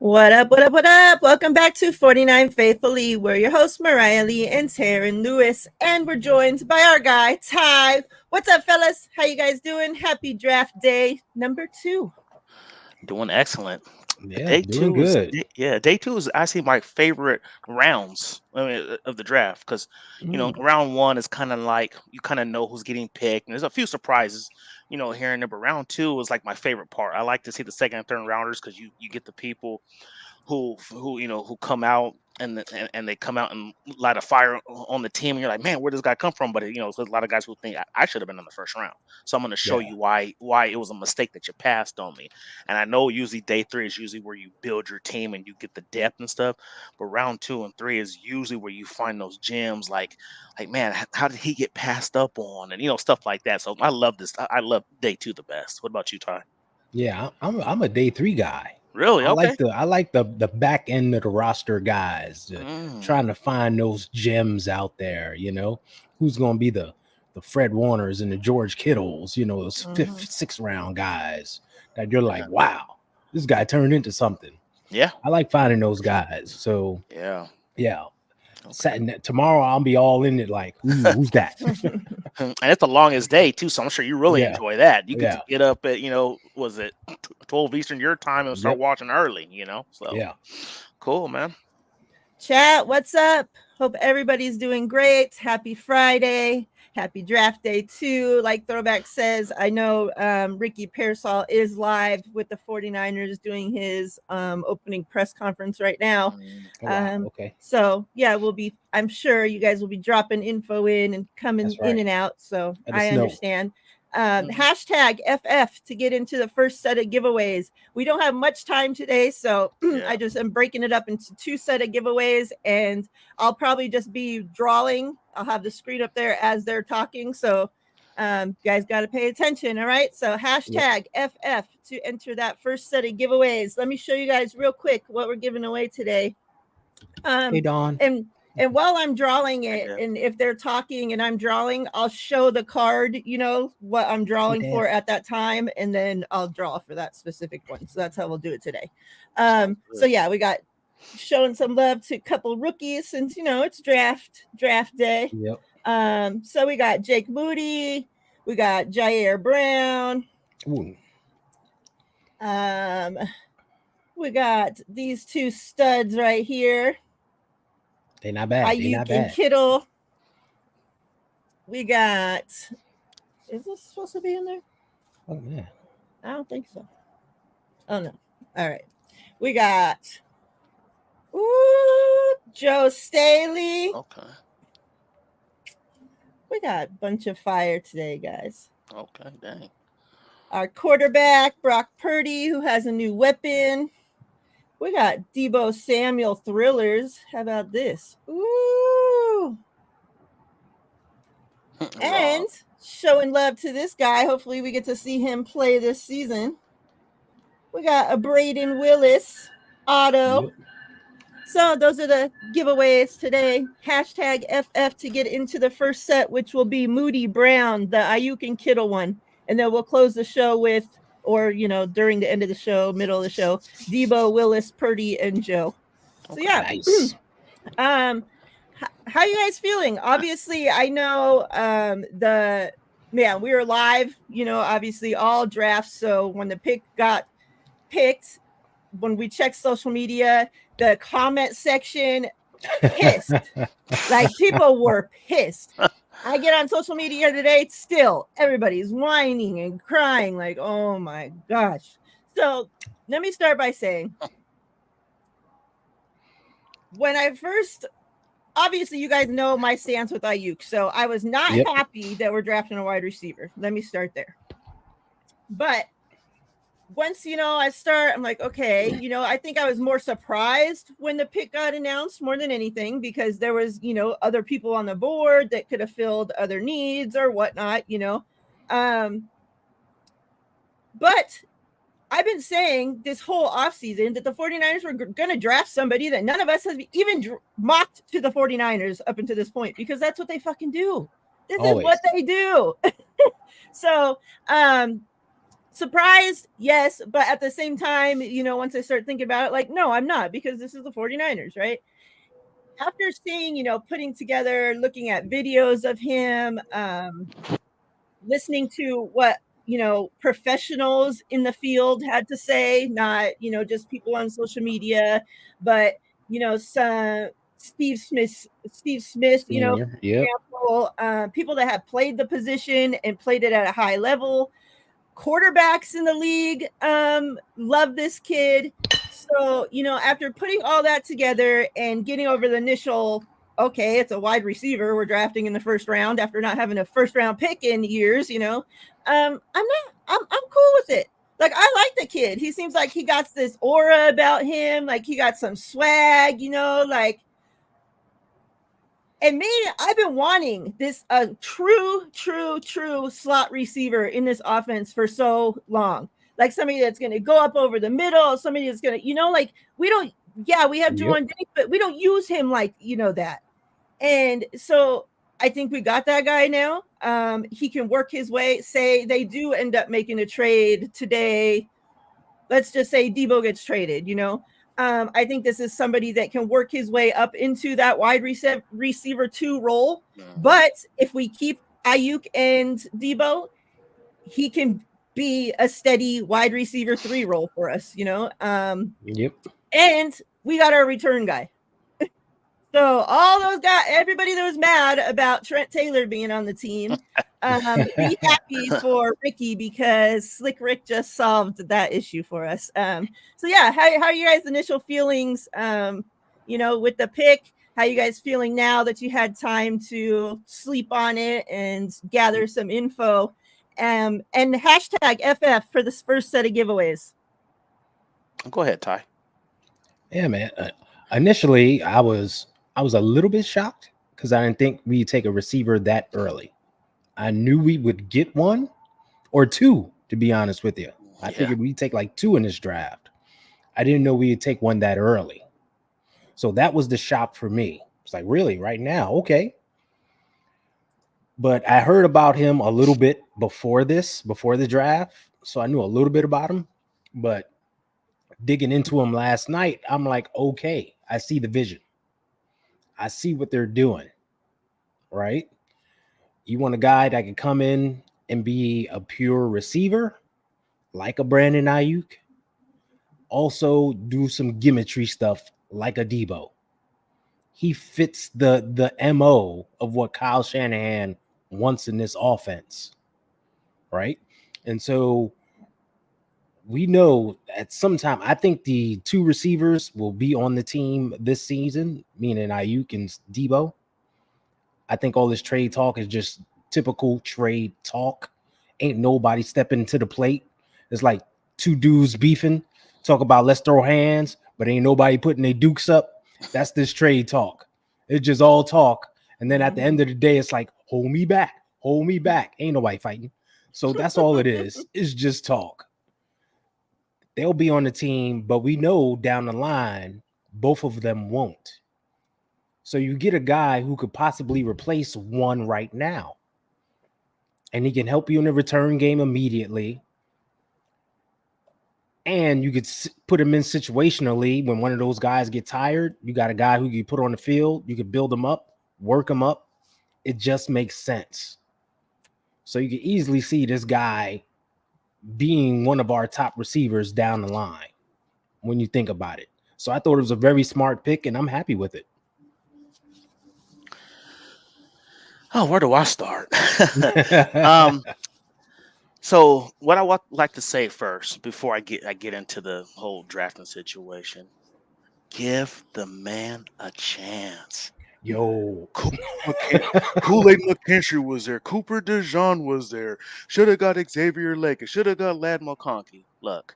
What up, what up, what up? Welcome back to 49 Faithfully. We're your hosts, Miriah Lee and Teran Lewis, and we're joined by our guy, Ty. What's up, fellas? How you guys doing? Happy draft day number 2. Doing excellent. Yeah, Day doing two is good. day two is actually my favorite rounds of the draft because Mm. round one is kind of like you kind of know who's getting picked and there's a few surprises here and there. But round two is like my favorite part. I like to see the second and third rounders because you get the people who come out and they come out and light a fire on the team and you're like, man, where does this guy come from? But there's a lot of guys who think I should have been in the first round. So I'm going to show Yeah. you why it was a mistake that you passed on me. And I know usually day three is usually where you build your team and you get the depth and stuff. But round two and three is usually where you find those gems like man, how did he get passed up on and stuff like that. So I love this. I love day two the best. What about you, Ty? Yeah, I'm a day 3 guy. Really? Okay. I like the back end of the roster guys, Mm, trying to find those gems out there. Who's gonna be the Fred Warners and the George Kittles, those fifth, sixth round guys that you're like, yeah. wow, this guy turned into something. Yeah. I like finding those guys. So Yeah. yeah. Okay. Tomorrow I'll be all in it like, who's that? And it's the longest day too, so I'm sure you really Yeah. enjoy that. You get to Yeah. get up at was it 12 Eastern your time and start Yep. watching early, So Yeah. cool, man. Chat, what's up? Hope everybody's doing great. Happy Friday. Happy draft day 2. Like Throwback says, I know Ricky Pearsall is live with the 49ers doing his opening press conference right now. Oh, wow. Okay. So yeah, I'm sure you guys will be dropping info in and coming That's right. in and out. So Let us I know. understand. Hashtag FF to get into the first set of giveaways. We don't have much time today, so Yeah. I just am breaking it up into 2 set of giveaways, and I'll probably just be drawing. I'll have the screen up there as they're talking, so you guys got to pay attention. All right, so hashtag FF to enter that first set of giveaways. Let me show you guys real quick what we're giving away today. Hey, Dawn. And while I'm drawing it, Yeah. and if they're talking and I'm drawing, I'll show the card, what I'm drawing for at that time, and then I'll draw for that specific one. So that's how we'll do it today. So yeah, we got showing some love to a couple rookies since it's draft day. Yep. So we got Jake Moody, we got Jair Brown. Ooh. We got these 2 studs right here. They not bad. They not Ayuk and bad. Kittle. We got. Is this supposed to be in there? Oh yeah. I don't think so. Oh no. All right. We got. Joe Staley. Okay. We got a bunch of fire today, guys. Okay, dang. Our quarterback, Brock Purdy, who has a new weapon. We got Debo Samuel thrillers. How about this? Ooh. And showing love to this guy. Hopefully we get to see him play this season. We got a Braden Willis auto. Yep. So those are the giveaways today. Hashtag FF to get into the first set, which will be Moody Brown, the Ayuk and Kittle one. And then we'll close the show with, or, during the end of the show, middle of the show, Debo, Willis, Purdy, and Joe. So yeah. Nice. How you guys feeling? Obviously, I know we were live, obviously all drafts. So when the pick got picked, when we checked social media, the comment section pissed. Like people were pissed. I get on social media today, still everybody's whining and crying like, oh my gosh. So let me start by saying, when I first, obviously you guys know my stance with Ayuk, so I was not happy that we're drafting a wide receiver. Let me start there. But once, I'm like, okay, I think I was more surprised when the pick got announced more than anything, because there was, other people on the board that could have filled other needs or whatnot, But I've been saying this whole offseason that the 49ers were going to draft somebody that none of us has even mocked to the 49ers up until this point, because that's what they fucking do. This is what they do. So Surprised, yes, but at the same time, once I start thinking about it, like, no, I'm not, because this is the 49ers, right? After seeing, putting together, looking at videos of him, listening to what, professionals in the field had to say, not, just people on social media, but, some Steve Smith, Yep. example, people that have played the position and played it at a high level. Quarterbacks in the league love this kid. So, after putting all that together and getting over the initial, okay, it's a wide receiver we're drafting in the first round after not having a first round pick in years, I'm cool with it. Like, I like the kid. He seems like he got this aura about him, like he got some swag, like. And me, I've been wanting this true slot receiver in this offense for so long. Like somebody that's going to go up over the middle, somebody that's going to, like we don't, we have Juwan Day, but we don't use him like, that. And so I think we got that guy now. He can work his way. Say they do end up making a trade today. Let's just say Debo gets traded, I think this is somebody that can work his way up into that wide receiver 2 role. But if we keep Ayuk and Debo, he can be a steady wide receiver 3 role for us, Yep. And we got our return guy. So all those guys, everybody that was mad about Trent Taylor being on the team, be happy for Ricky, because Slick Rick just solved that issue for us. So yeah, how are you guys' initial feelings, with the pick? How are you guys feeling now that you had time to sleep on it and gather some info? And hashtag FF for this first set of giveaways. Go ahead, Ty. Yeah, man. Initially, I was a little bit shocked because I didn't think we'd take a receiver that early. I knew we would get one or two, to be honest with you. I figured we'd take like 2 in this draft. I didn't know we'd take one that early. So that was the shock for me. It's like, really, right now? Okay. But I heard about him a little bit before the draft. So I knew a little bit about him. But digging into him last night, I'm like, okay, I see the vision. I see what they're doing, right? You want a guy that can come in and be a pure receiver, like a Brandon Ayuk. Also do some gimmickry stuff like a Debo. He fits the MO of what Kyle Shanahan wants in this offense, right? And so we know at some time, I think the 2 receivers will be on the team this season, meaning Ayuk and Debo. I think all this trade talk is just typical trade talk. Ain't nobody stepping to the plate. It's like 2 dudes beefing, talk about let's throw hands, but ain't nobody putting their dukes up. That's this trade talk. It's just all talk. And then at the end of the day, it's like, hold me back. Hold me back. Ain't nobody fighting. So that's all it is. It's just talk. They'll be on the team, but we know down the line, both of them won't. So you get a guy who could possibly replace one right now. And he can help you in the return game immediately. And you could put him in situationally when one of those guys get tired. You got a guy who you put on the field. You could build him up, work him up. It just makes sense. So you can easily see this guy being one of our top receivers down the line when you think about it. So I thought it was a very smart pick, and I'm happy with it. Oh, where do I start? So what I would like to say first, before I get into the whole drafting situation, give the man a chance. Yo, Kool-Aid McKinstry was there. Cooper DeJean was there. Should have got Xavier Lake. Should have got Lad McConkey. Look,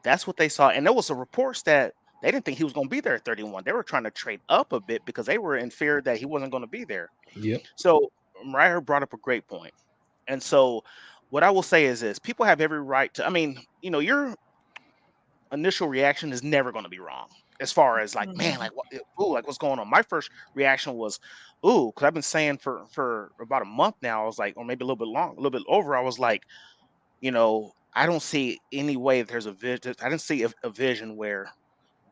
that's what they saw. And there was a reports that they didn't think he was going to be there at 31. They were trying to trade up a bit because they were in fear that he wasn't going to be there. Yep. So Miriah brought up a great point. And so what I will say is this: people have every right to, your initial reaction is never going to be wrong. As far as like, man, like what, ooh, like what's going on? My first reaction was, ooh, because I've been saying for about a month now, I was like, or maybe a little bit over, I was like, I don't see any way there's a vision. I didn't see a vision where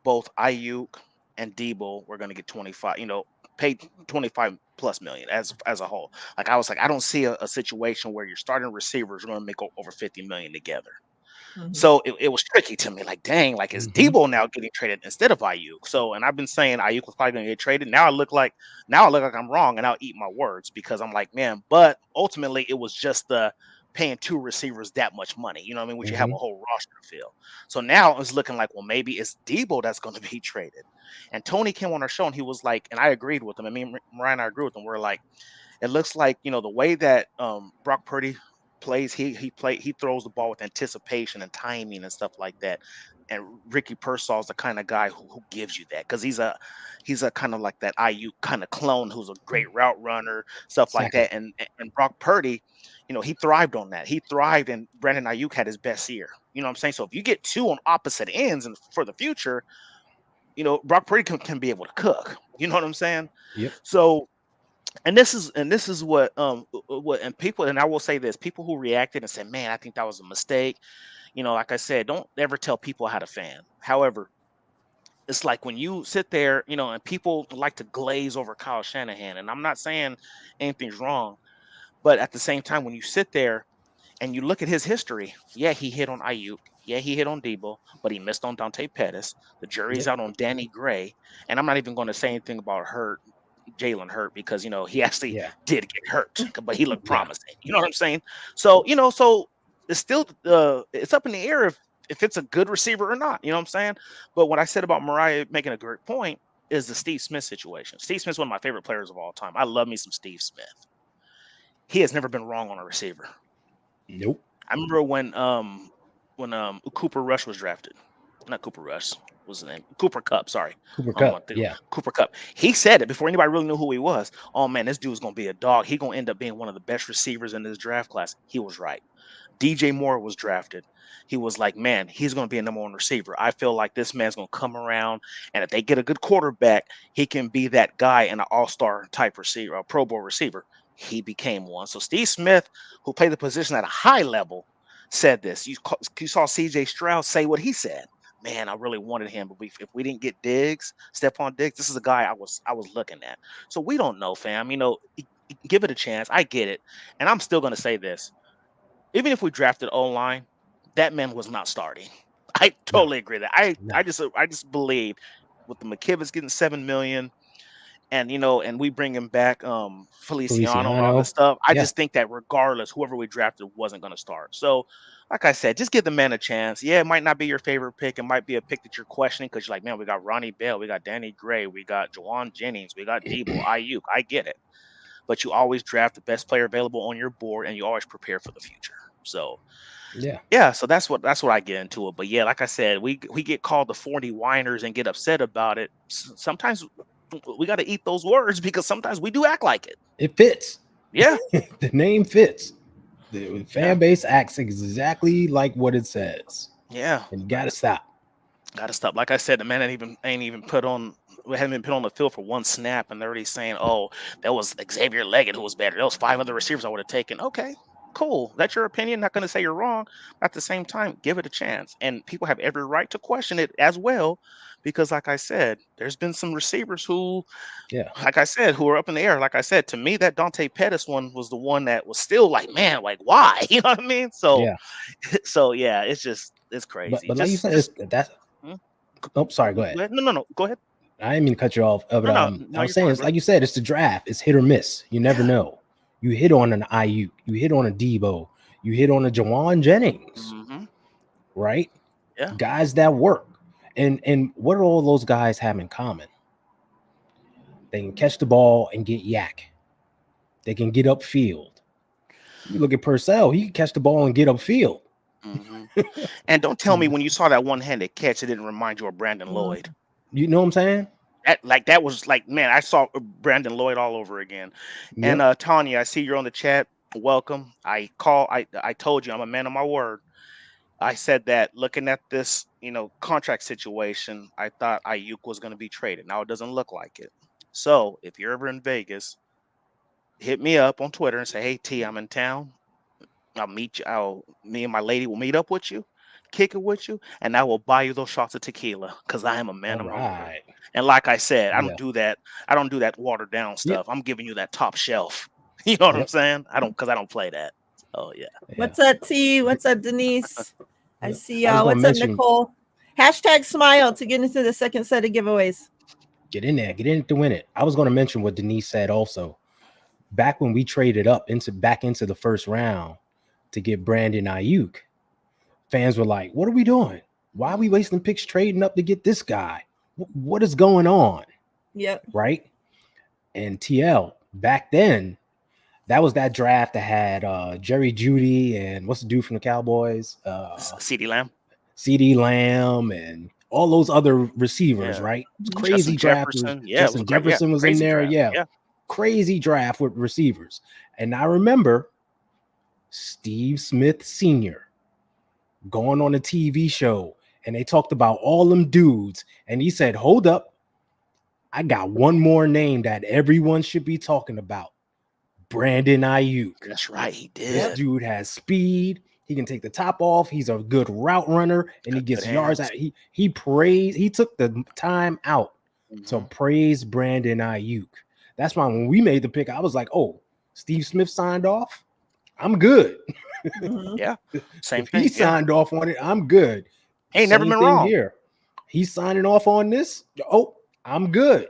both Ayuk and Debo were going to get 25, paid 25 plus million as a whole. Like I was like, I don't see a situation where your starting receivers are going to make over 50 million together. Mhm. So it was tricky to me. Like, dang, like is Debo now getting traded instead of Ayuk? So, and I've been saying Ayuk was probably going to get traded. Now I look like I'm wrong, and I'll eat my words because I'm like, man. But ultimately, it was just the paying two receivers that much money. You know what I mean? Which you have a whole roster to fill. So now it's looking like, well, maybe it's Debo that's going to be traded. And Tony came on our show and he was like, and I agreed with him. I mean, Mariah and I agree with him. We're like, it looks like the way that Brock Purdy plays, he throws the ball with anticipation and timing and stuff like that. And Ricky Pearsall is the kind of guy who gives you that because he's a kind of like that IU kind of clone who's a great route runner, stuff like Exactly. that. And Brock Purdy, he thrived on that. He thrived, and Brandon Ayuk had his best year. You know what I'm saying? So if you get two on opposite ends and for the future, Brock Purdy can be able to cook. You know what I'm saying? Yep. So and this is what and people, and I will say this, people who reacted and said, man, I think that was a mistake, like I said, don't ever tell people how to fan. However, it's like when you sit there, and people like to glaze over Kyle Shanahan, and I'm not saying anything's wrong, but at the same time, when you sit there and you look at his history, yeah, he hit on Ayuk. Yeah, he hit on Debo, but he missed on Dante Pettis. The jury's Yep. out on Danny Gray. And I'm not even going to say anything about Jalen Hurt, because he actually Yeah. did get hurt, but he looked Yeah. promising. You know what I'm saying? So, so it's still it's up in the air if it's a good receiver or not. You know what I'm saying? But what I said about Miriah making a great point is the Steve Smith situation. Steve Smith's one of my favorite players of all time. I love me some Steve Smith. He has never been wrong on a receiver. Nope. I remember when Cooper Rush was drafted. Not Cooper Rush. What was the name? Cooper Cup. Sorry. Cooper Cup. Yeah. Cooper Cup. He said it before anybody really knew who he was. Oh man, this dude's gonna be a dog. He gonna end up being one of the best receivers in this draft class. He was right. DJ Moore was drafted. He was like, man, he's going to be a number one receiver. I feel like this man's going to come around, and if they get a good quarterback, he can be that guy in an all-star type receiver, a Pro Bowl receiver. He became one. So Steve Smith, who played the position at a high level, said this. You saw CJ Stroud say what he said. Man, I really wanted him, but if we didn't get Diggs, Stephon Diggs, this is a guy I was looking at. So we don't know, fam. Give it a chance. I get it, and I'm still going to say this. Even if we drafted O-line, that man was not starting. I No. totally agree that. I No. I just I just believe with the McKivitz getting 7 million, and we bring him back Feliciano and all this Feliciano. stuff. I Yeah. just think that regardless, whoever we drafted wasn't going to start. So, like I said, just give the man a chance. Yeah, it might not be your favorite pick. It might be a pick that you're questioning because you're like, man, we got Ronnie Bell, we got Danny Gray, we got Jawan Jennings, we got Debo, Ayuk. I get it, but you always draft the best player available on your board, and you always prepare for the future. So Yeah. yeah, so that's what I get into it. But yeah, like I said, we get called the 40 whiners and get upset about it. Sometimes we got to eat those words because sometimes we do act like it. It fits. Yeah, The name fits. The yeah, fan base acts exactly like what it says. yeah. And you gotta stop. Got to stop. Like I said, the man ain't even put on. We haven't been put on the field for one snap, and they're already saying, "Oh, that was Xavier Leggett who was better. There was five other receivers I would have taken." Okay, cool. That's your opinion. Not going to say you're wrong. At the same time, give it a chance, and people have every right to question it as well, because, like I said, there's been some receivers who, Yeah. like I said, who are up in the air. Like I said, to me, that Dante Pettis one was the one that was still like, man, like why? You know what I mean? So, Yeah. so yeah, it's But crazy. like you said, Just. that's Hmm? oh, sorry, go ahead. Go ahead. No, no, no. Go ahead. I didn't mean to cut you off. But No, no, I no. was You're saying fine, it's bro. like you said, it's the draft. It's hit or miss. You never Yeah. know. You hit on an IU, you hit on a Debo, you hit on a Jawan Jennings, Hmm. right? Yeah. Guys that work. And what do all those guys have in common? They can catch the ball and get yak. They can get upfield. You look at Purcell, he can catch the ball and get upfield. Hmm. And don't tell me when you saw that one-handed catch, it didn't remind you of Brandon Lloyd. You know what I'm saying? That was like, man, I saw Brandon Lloyd all over again. And Yep. Tanya, I see you're on the chat. Welcome. I told you I'm a man of my word. I said that looking at this, contract situation, I thought Ayuk was going to be traded. Now it doesn't look like it. So if you're ever in Vegas, hit me up on Twitter and say, "Hey T, I'm in town. I'll meet you. Me and my lady will meet up with you, kick it with you, and I will buy you those shots of tequila because I am a man All of my word. right. And like I said, I Yeah. don't do that. I don't do that watered down Yep. stuff. I'm giving you that top shelf. You know what I'm Yep. saying? I don't play that. Oh yeah. Yeah. What's up, T? What's up, Denise? I Yep. see I was y'all. gonna What's up, mention, Nicole? Hashtag smile to get into the second set of giveaways. get in there, get in to win it. I was going to mention what Denise said also. Back when we traded up back into the first round to get Brandon Ayuk, fans were like, "What are we doing? Why are we wasting picks trading up to get this guy? What is going on?" Yep. Right? And TL back then, that was that draft that had Jerry Jeudy and what's the dude from the Cowboys? CeeDee Lamb. CeeDee Lamb and all those other receivers, Yeah. right? It's Mhm. crazy Justin draft. Jefferson. Yeah, it was Justin a great, Jefferson was in crazy there. draft. Yeah. Yeah. Crazy draft with receivers. And I remember Steve Smith Sr. going on a TV show and they talked about all them dudes. And he said, "Hold up. I got one more name that everyone should be talking about. Brandon Ayuk. That's right. He This did. dude has speed. He can take the top off. He's a good route runner, and he Got gets good yards hands. out. He praised. He took the time out to Mhm. praise Brandon Ayuk. That's why when we made the pick, I was like, "Oh, Steve Smith signed off. I'm good. Mhm. Yeah. Same If thing. he Yeah. signed off on it, I'm good." He ain't never Same been thing wrong. here. He's signing off on this. Oh, I'm good.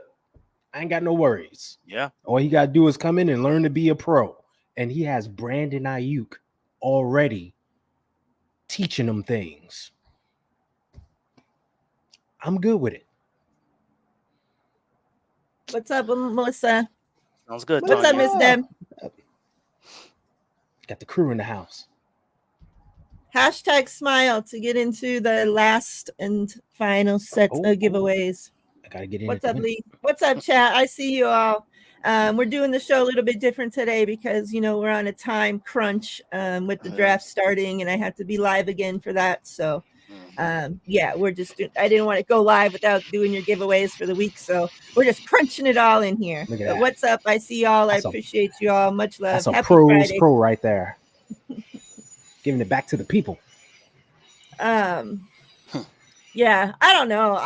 I ain't got no worries. Yeah. All he got to do is come in and learn to be a pro. And he has Brandon Ayuk already teaching them things. I'm good with it. What's up, Melissa? Sounds good, What's up, Tanya. Miss Deb? Got the crew in the house. Hashtag smile to get into the last and final set of giveaways. I gotta get in. What's up, Lee? What's up, chat? I see you all. We're doing the show a little bit different today because we're on a time crunch with the draft starting, and I have to be live again for that. So we're just I didn't want to go live without doing your giveaways for the week, so we're just crunching it all in here. Look at But that. what's up? I see y'all. That's I appreciate you all. Much love. That's a Happy pro's Friday. pro right there. Giving it back to the people. Yeah, I don't know.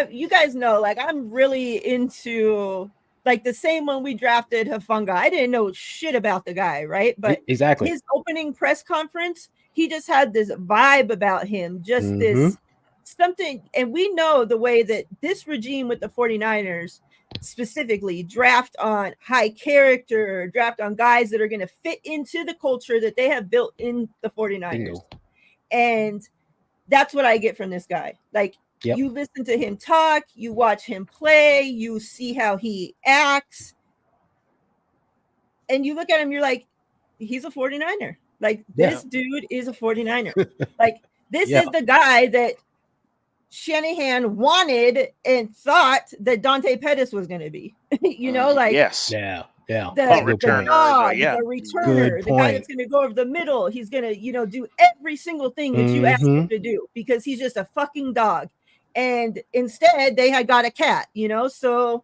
You guys know, like, I'm really into, like, the same when we drafted Hafunga. I didn't know shit about the guy, right? But exactly. his opening press conference, he just had this vibe about him, just this something. And we know the way that this regime with the 49ers specifically draft on high character, draft on guys that are going to fit into the culture that they have built in the 49ers. Bingo. And that's what I get from this guy. Like, you listen to him talk, you watch him play, you see how he acts, and you look at him, you're like, he's a 49er. Like, this dude is a 49er. Like, this is the guy that Shanahan wanted and thought that Dante Pettis was going to be. Like, yes. Yeah. The dog, yeah. the returner, the guy that's going to go over the middle. He's going to, do every single thing that you ask him to do because he's just a fucking dog. And instead, they had got a cat, So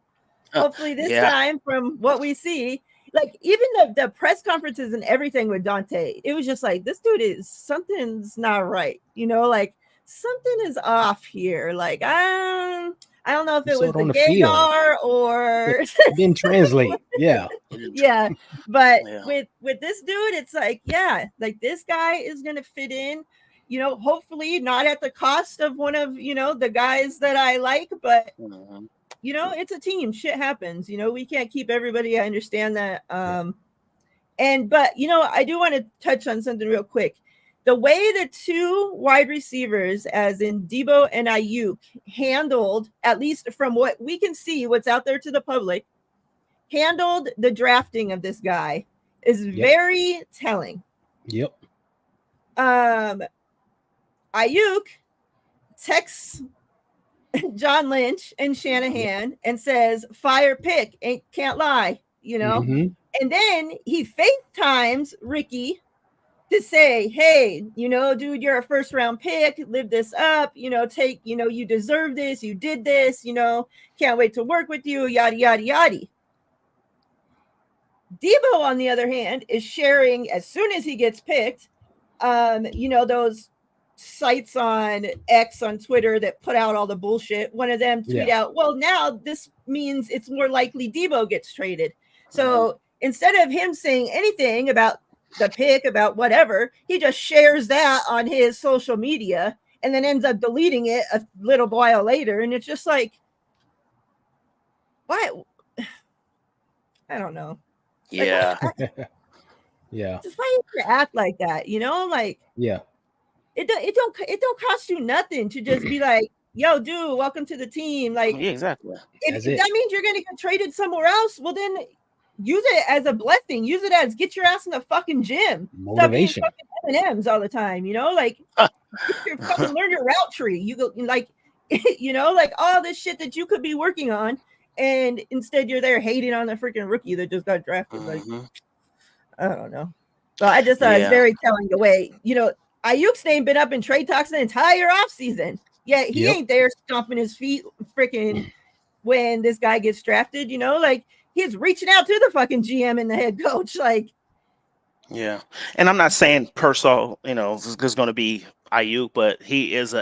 hopefully this time, from what we see, like, even the press conferences and everything with Dante, it was just like, this dude something's not right, like something is off here. Like, I don't know if it was the gaydar or didn't translate. Yeah. But with this dude, it's like, like, this guy is gonna fit in, hopefully not at the cost of one of the guys that I like, but it's a team. Shit happens. We can't keep everybody. I understand that. But I do want to touch on something real quick. The way the two wide receivers, as in Debo and Ayuk, handled, at least from what we can see, what's out there to the public, handled the drafting of this guy is very telling. Yep. Ayuk texts John Lynch and Shanahan and says, "Fire pick, can't lie," And then he FaceTimes Ricky to say, "Hey, dude, you're a first round pick. Live this up. Take, you deserve this. You did this. Can't wait to work with you. Yada yada yada." Debo, on the other hand, is sharing as soon as he gets picked, those sites on X on Twitter that put out all the bullshit. One of them tweet out, well, now this means it's more likely Debo gets traded. So instead of him saying anything about the pick, about whatever, he just shares that on his social media and then ends up deleting it a little while later. And it's just like, why? I don't know. Yeah. Yeah. Just why you act like that, like it don't cost you nothing to just be like, yo, dude, welcome to the team. Like, Yeah, exactly. If that means you're gonna get traded somewhere else, well then use it as a blessing. Use it as get your ass in the fucking gym. Motivation. Stop eating fucking M&Ms all the time, like learn your route tree. You go like like all this shit that you could be working on, and instead you're there hating on the freaking rookie that just got drafted. Like, I don't know. But I just thought it's very telling the way, Ayuk's name been up in trade talks the entire offseason. Yeah, he ain't there stomping his feet freaking when this guy gets drafted, like he's reaching out to the fucking GM and the head coach. Like, yeah. And I'm not saying Pearsall, is going to be Ayuk, but he is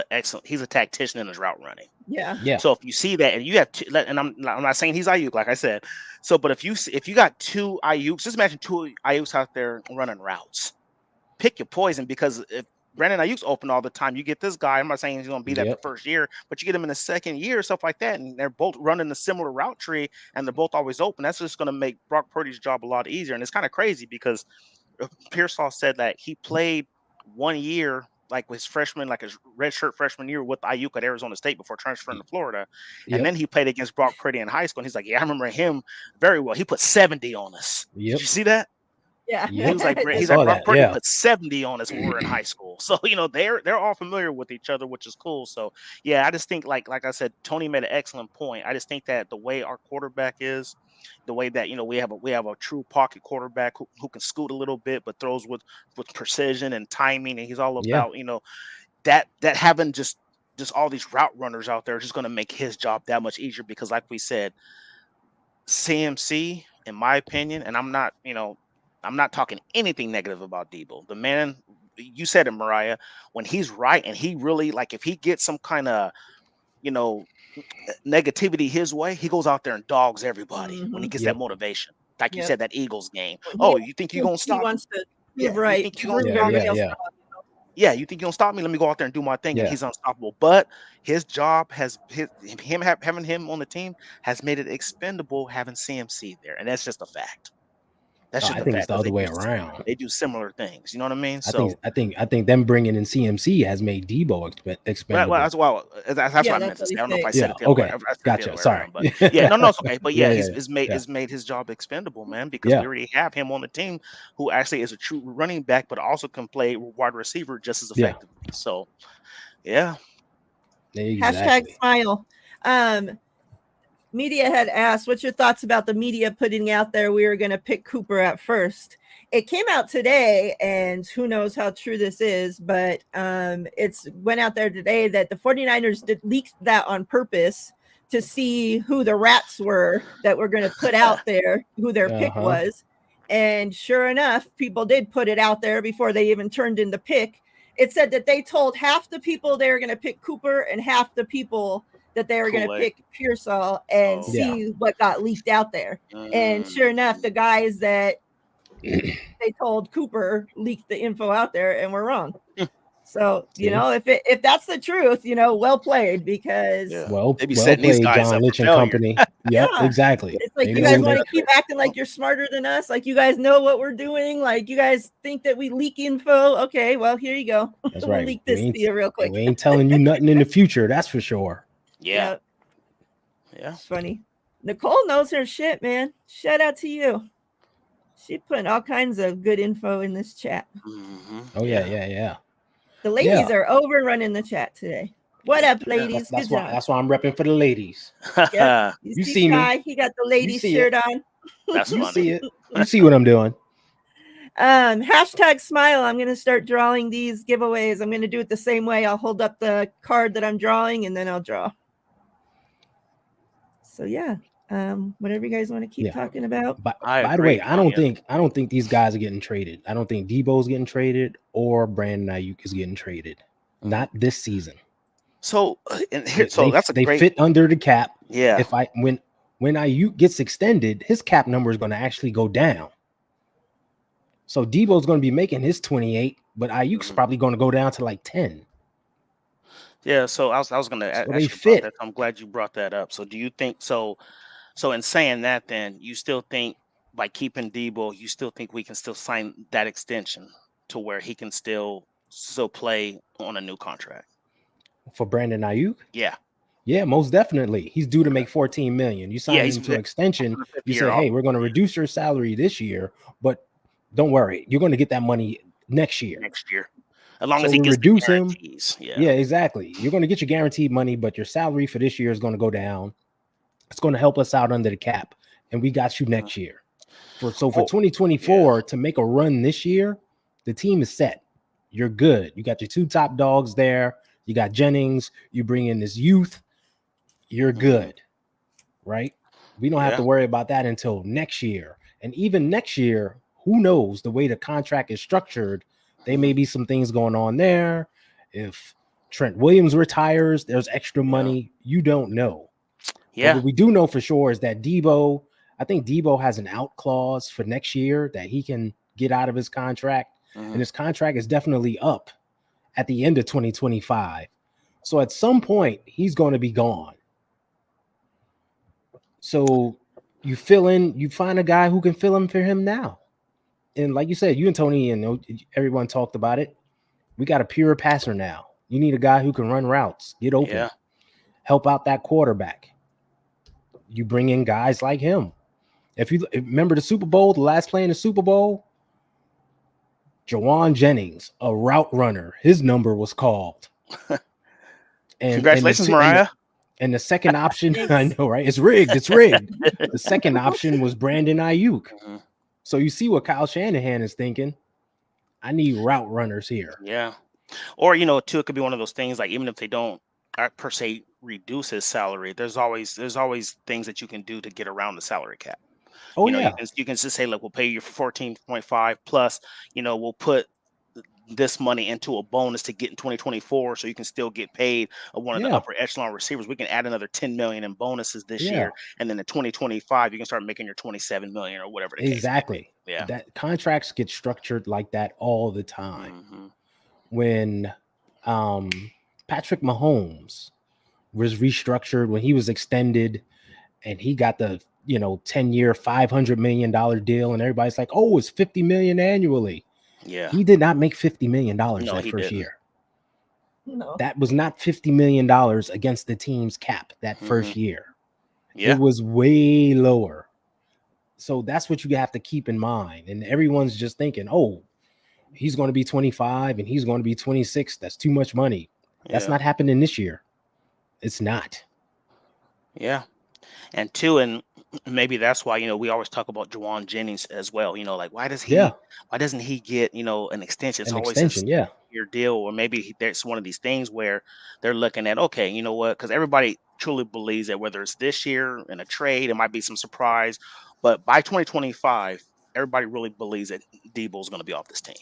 he's a tactician in his route running. Yeah. So if you see that, and you have and I'm not saying he's Ayuk, like I said. So, but if you got two Ayuks, just imagine two Ayuks out there running routes. Pick your poison, because if Brandon Ayuk's open all the time, you get this guy. I'm not saying he's going to be that the first year, but you get him in the second year, stuff like that, and they're both running a similar route tree, and they're both always open. That's just going to make Brock Purdy's job a lot easier. And it's kind of crazy because Pearsall said that he played 1 year, like his redshirt freshman year with Ayuk at Arizona State before transferring to Florida. And then he played against Brock Purdy in high school. And he's like, yeah, I remember him very well. He put 70 on us. Did you see that? Yeah. He was like, Brock Purdy put 70 on us when we were in high school. So, they're all familiar with each other, which is cool. So, yeah, I just think like I said, Tony made an excellent point. I just think that the way our quarterback is, the way that, we have a true pocket quarterback who can scoot a little bit, but throws with precision and timing. And he's all about, that having just all these route runners out there is just going to make his job that much easier, because like we said, CMC, in my opinion, and I'm not talking anything negative about Debo. The man, you said it, Miriah, when he's right and he really, like, if he gets some kind of, negativity his way, he goes out there and dogs everybody when he gets that motivation. Like you said, that Eagles game. You think you're going to stop? Wants to prove right. You think you're you think you're going to stop me? Let me go out there and do my thing. And he's unstoppable. But his job having him on the team has made it expendable having CMC there. And that's just a fact. That's just I think it's the other way around. They do similar things. You know what I mean? I think them bringing in CMC has made Debo expendable. That's what I meant to say. I don't know if I said it. Okay, gotcha. Sorry. But no, it's okay. But he's made his job expendable, man, because we already have him on the team who actually is a true running back, but also can play wide receiver just as effectively. So, yeah. Exactly. #smile. Media had asked, what's your thoughts about the media putting out there we were going to pick Cooper at first? It came out today, and who knows how true this is, but it's went out there today that the 49ers leaked that on purpose to see who the rats were that were going to put out there, who their pick was. And sure enough, people did put it out there before they even turned in the pick. It said that they told half the people they were going to pick Cooper and half the people that they were going to pick Pearsall and see what got leaked out there. And sure enough, the guys that they told Cooper leaked the info out there and were wrong. So, if that's the truth, well played, because they be setting these guys up Litch and company. Exactly. It's like, you guys want to keep acting like you're smarter than us, like you guys know what we're doing, like you guys think that we leak info. Okay, well, here you go. That's we'll right. leak this to you real quick. We ain't telling you nothing in the future, that's for sure. Yeah. It's funny. Nicole knows her shit, man. Shout out to you. She put all kinds of good info in this chat. Oh yeah. The ladies are overrunning the chat today. What up, ladies? That's why I'm repping for the ladies. You see me. He got the ladies shirt on. That's you funny. See it. You see what I'm doing. #smile. I'm going to start drawing these giveaways. I'm going to do it the same way. I'll hold up the card that I'm drawing and then I'll draw. So Whatever you guys want to keep talking about. But I by the agree, way, I don't think these guys are getting traded. I don't think Debo's getting traded or Brandon Ayuk is getting traded. Not this season. So, that's a they great. fit under the cap. Yeah. If when Ayuk gets extended, his cap number is going to actually go down. So Debo's going to be making his 28, but Ayuk's probably going to go down to like 10. Yeah. So I was going to So actually they brought fit. that. I'm glad you brought that up. So do you think so? So in saying that, then you still think by keeping Debo, you still think we can still sign that extension to where he can still play on a new contract? For Brandon Ayuk? Yeah. Yeah, most definitely. He's due to make 14 million. You sign him to an extension. You say, hey, we're going to reduce your salary this year, but don't worry, you're going to get that money next year. As long as he gets the guarantees. Yeah, exactly. You're going to get your guaranteed money, but your salary for this year is going to go down. It's going to help us out under the cap, and we got you next year. For 2024 to make a run this year, the team is set. You're good. You got your two top dogs there. You got Jennings. You bring in this youth. You're good, right? We don't have to worry about that until next year. And even next year, who knows? The way the contract is structured, there may be some things going on there. If Trent Williams retires, there's extra money. You don't know. Yeah. But what we do know for sure is that I think Debo has an out clause for next year that he can get out of his contract. And his contract is definitely up at the end of 2025. So at some point, he's going to be gone. So you find a guy who can fill in for him now. And like you said, you and Tony and everyone talked about it. We got a pure passer now. You need a guy who can run routes, get open, help out that quarterback. You bring in guys like him. If you remember the Super Bowl, the last play in the Super Bowl, Jawan Jennings, a route runner, his number was called. And congratulations, Miriah. And the second option, I know, right? It's rigged. The second option was Brandon Ayuk. So you see what Kyle Shanahan is thinking. I need route runners here. Yeah. Or, too, it could be one of those things like even if they don't per se reduce his salary, there's always things that you can do to get around the salary cap. Oh, you can just say, look, we'll pay you for 14.5 plus, we'll put this money into a bonus to get in 2024 so you can still get paid one of the upper echelon receivers. We can add another 10 million in bonuses this year, and then in 2025 you can start making your 27 million or whatever the case may be. Yeah, that contracts get structured like that all the time. When Patrick Mahomes was restructured, when he was extended and he got the 10-year $500 million deal, and everybody's like, oh, it's 50 million annually. Yeah, he did not make $50 million that first year. No, that was not $50 million against the team's cap that first year. Yeah, it was way lower. So that's what you have to keep in mind. And everyone's just thinking, oh, he's going to be 25 and he's going to be 26. That's too much money. That's not happening this year. It's not. Yeah. And two, and maybe that's why, we always talk about Jawan Jennings as well. Like, why doesn't he get, an extension? It's always your deal, or maybe there's one of these things where they're looking at, okay, you know what? Because everybody truly believes that whether it's this year in a trade, it might be some surprise, but by 2025, everybody really believes that Debo is going to be off this team.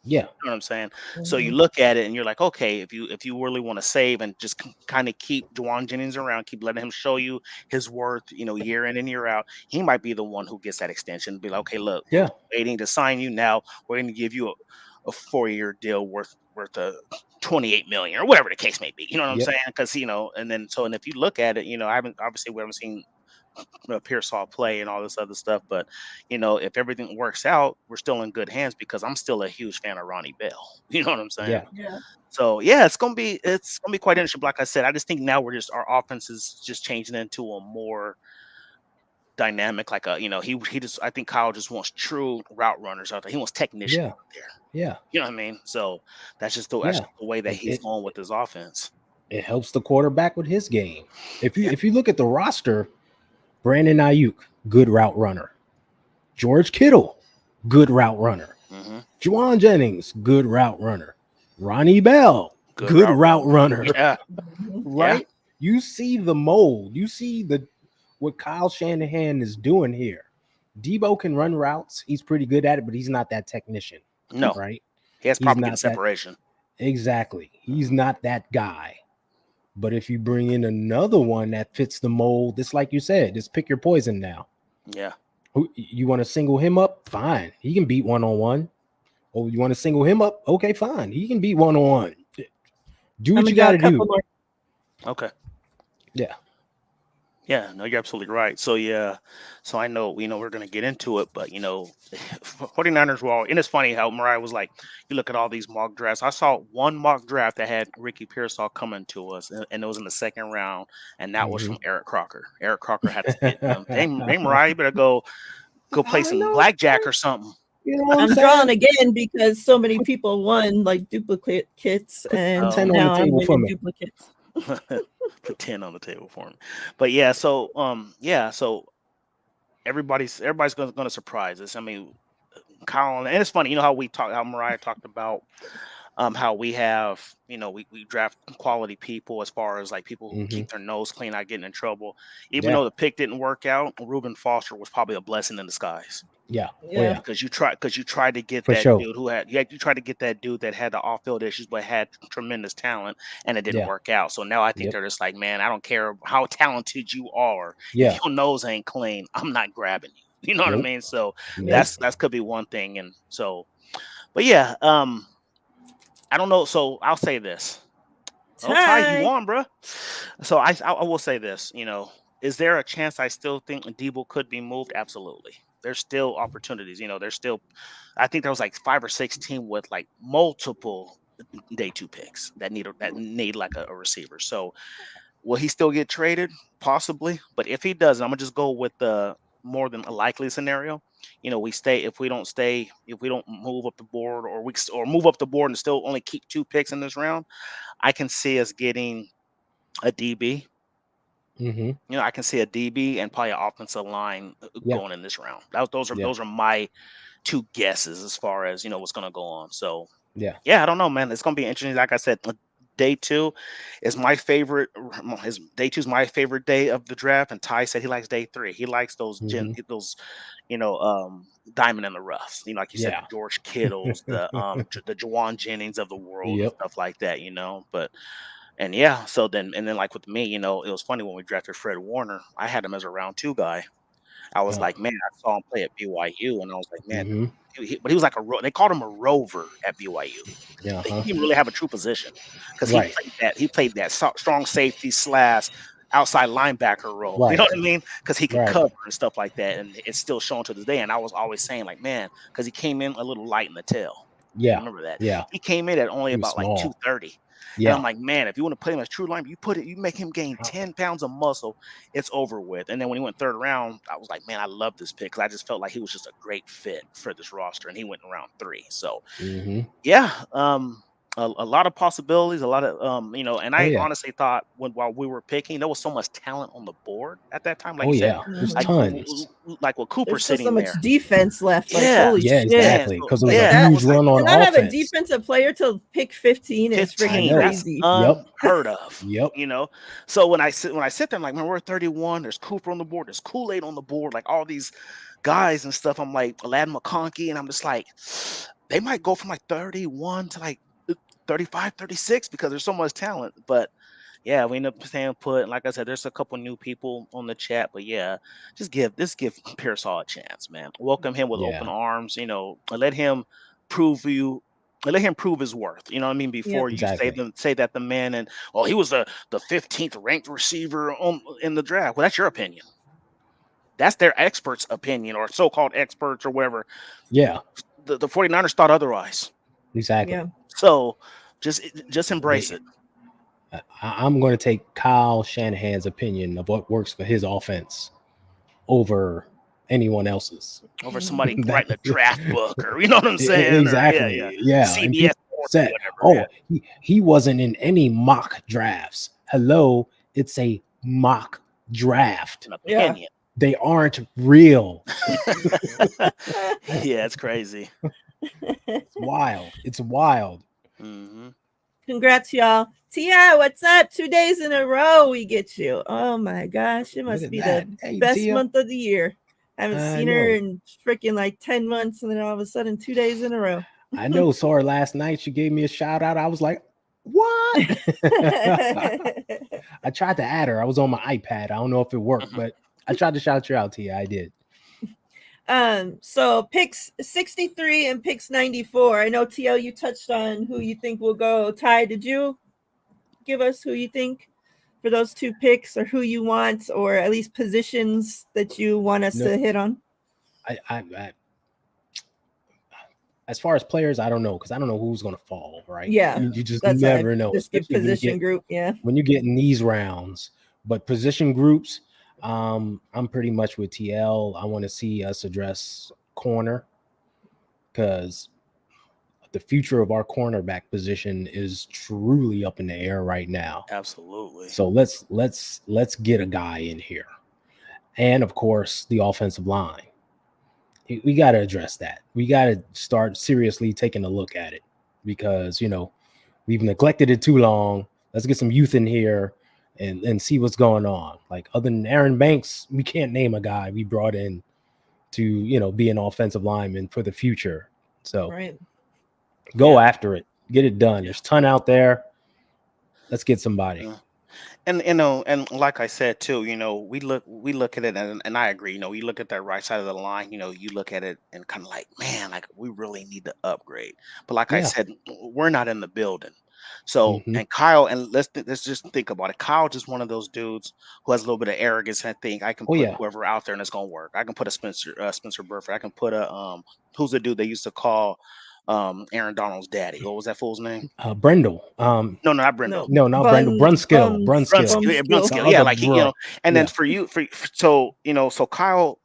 Yeah, you know what I'm saying? So you look at it and you're like, okay, if you really want to save and just kind of keep Jawan Jennings around, keep letting him show you his worth, year in and year out, he might be the one who gets that extension. Be like, okay, look, we're waiting to sign you now. We're going to give you a 4-year deal worth $28 million or whatever the case may be. You know what I'm saying? Because and if you look at it, we haven't seen Pearsall play and all this other stuff, but if everything works out, we're still in good hands because I'm still a huge fan of Ronnie Bell. You know what I'm saying? Yeah. So it's gonna be quite interesting. Like I said, I just think now our offense is just changing into a more dynamic, like I think Kyle just wants true route runners out there. He wants technicians out there. Yeah. You know what I mean? So that's just the way that he's going with his offense. It helps the quarterback with his game. If you look at the roster, Brandon Ayuk, good route runner. George Kittle, good route runner. Jawan Jennings, good route runner. Ronnie Bell, good route runner. Yeah. Right? Yeah. You see the mold. You see what Kyle Shanahan is doing here. Debo can run routes. He's pretty good at it, but he's not that technician. No, right? he has He's problem not getting separation. Exactly. He's not that guy. But if you bring in another one that fits the mold, it's like you said, just pick your poison now. Yeah. Who you want to single him up? Fine. He can beat one-on-one. Oh, you want to single him up? Okay, fine. He can beat one-on-one. Do what you got to do. More. Okay. Yeah. Yeah, no, you're absolutely right. So yeah, so I know, we're going to get into it, but 49ers were all, and it's funny how Miriah was like, you look at all these mock drafts. I saw one mock draft that had Ricky Pearsall coming to us, and it was in the second round, and that was from Eric Crocker. Eric Crocker had us getting them. Dang, Miriah, you better go play some blackjack or something. You know what I'm drawn again because so many people won like duplicate kits, and now I'm winning duplicates. Put 10 on the table for me. But yeah, so so everybody's going to surprise us. I mean, Colin, and it's funny, how Miriah talked about how we have, we draft quality people as far as like people who keep their nose clean, not getting in trouble. Even though the pick didn't work out, Reuben Foster was probably a blessing in disguise. Yeah. Because you tried to get dude who you tried to get that dude that had the off-field issues but had tremendous talent, and it didn't work out. So now I think they're just like, man, I don't care how talented you are. If your nose ain't clean, I'm not grabbing you. You know what I mean? So that's could be one thing. And so, but yeah, I don't know. So I'll say this. Oh, Ty, you won, bro. So I will say this. Is there a chance I still think Debo could be moved? Absolutely. There's still opportunities. There's still, I think there was like 5 or 6 teams with like multiple day 2 picks that need like a receiver. So will he still get traded? Possibly. But if he doesn't, I'm gonna just go with the more than a likely scenario. We stay. If we don't move up the board, or move up the board and still only keep 2 picks in this round, I can see us getting a DB. I can see a DB and probably an offensive line going in this round. Those are my 2 guesses as far as what's going to go on. So I don't know, man. It's going to be interesting. Like I said, day 2 is my favorite. Day 2 is my favorite day of the draft, and Ty said he likes day 3. He likes those diamond in the rough. Like you said, the George Kittles, the Juwan Jennings of the world, and stuff like that. But. And so then like with me, it was funny when we drafted Fred Warner. I had him as a round 2 guy. I was like, man, I saw him play at BYU, and I was like, man, but he was like they called him a rover at BYU. He didn't really have a true position because he played that strong safety / outside linebacker role. You know what I mean? Because he could cover and stuff like that, and it's still shown to this day. And I was always saying, like, man, because he came in a little light in the tail. Yeah, remember that? Yeah, he came in at only about small. like 230. And I'm like, man, if you want to play him as true line, you make him gain 10 pounds of muscle, it's over with. And then when he went 3rd round, I was like, man, I love this pick because I just felt like he was just a great fit for this roster, and he went in round 3. So a lot of possibilities, a lot of and I honestly thought while we were picking, there was so much talent on the board at that time. Like you said, there's tons. Like with Cooper There's sitting so much there. defense left. Like, holy shit. Exactly. Because it was a huge run on offense. Not have a defensive player till pick 15 is freaking crazy. Unheard of. Yep. So when I sit there, I'm like, man, we're 31. There's Cooper on the board. There's Kool-Aid on the board. Like all these guys and stuff. I'm like Aladdin McConkey, and I'm just like, they might go from like 31 to like 35, 36 because there's so much talent. But we end up staying put. And like I said, there's a couple new people on the chat. But just give Pearsall a chance, man. Welcome him with open arms. Let him prove his worth. You know what I mean? Before you say that the man and he was the 15th ranked receiver in the draft. Well, that's your opinion. That's their experts' opinion, or so-called experts, or whatever. Yeah. The 49ers thought otherwise. Exactly. Yeah. So just embrace it. I'm going to take Kyle Shanahan's opinion of what works for his offense over anyone else's. Over somebody writing a draft book, or you know what I'm saying? Exactly. Yeah. CBS said, he wasn't in any mock drafts. Hello, it's a mock draft. An opinion. They aren't real. It's crazy. It's wild. It's wild. Mm-hmm. Congrats, y'all. Tia, what's up? 2 days in a row we get you. Oh my gosh, it Look must at be that. the Hey, best Tia. month of the year. I haven't I seen her know. in freaking like 10 months, and then all of a sudden 2 days in a row. I know. Saw her last night. She gave me a shout out. I was like, what? I tried to add her. I was on my iPad. I don't know if it worked, but I tried to shout you out, Tia. I did. So picks 63 and picks 94. I know TL, you touched on who you think will go. Ty, did you give us who you think for those two picks, or who you want, or at least positions that you want us to hit on? I as far as players, I don't know, because I don't know who's going to fall, right? Yeah, you just never know. Just give position group, yeah. When you get in these rounds, but position groups, I'm pretty much with TL. I want to see us address corner, because the future of our cornerback position is truly up in the air right now. Absolutely. So let's get a guy in here, and of course the offensive line. We got to address that. We got to start seriously taking a look at it, because we've neglected it too long. Let's get some youth in here and see what's going on. Like, other than Aaron Banks, we can't name a guy we brought in to be an offensive lineman for the future. So go after it, get it done. There's a ton out there. Let's get somebody. And and like I said too, we look at it, and I agree. You look at that right side of the line. You look at it and kind of like, man, like we really need to upgrade. But like I said, we're not in the building. So and Kyle, and let's just think about it. Kyle just one of those dudes who has a little bit of arrogance. And I think I can put whoever out there and it's gonna work. I can put a Spencer Burford. I can put a who's the dude they used to call Aaron Donald's daddy. What was that fool's name? Brendel. No, not Brendel. No, not Brendel. Brunskill. Brunskill. Yeah, like and then for so Kyle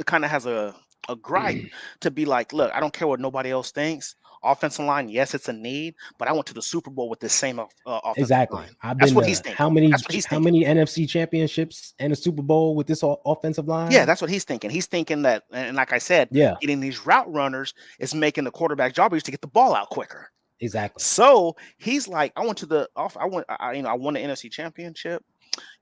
kind of has a gripe to be like, look, I don't care what nobody else thinks. Offensive line, yes, it's a need, but I went to the Super Bowl with the same offensive line. That's what he's thinking. How many NFC championships and a Super Bowl with this offensive line? Yeah, that's what he's thinking. He's thinking that, and like I said, getting these route runners is making the quarterback job easier to get the ball out quicker. Exactly. So he's like, I won the NFC championship.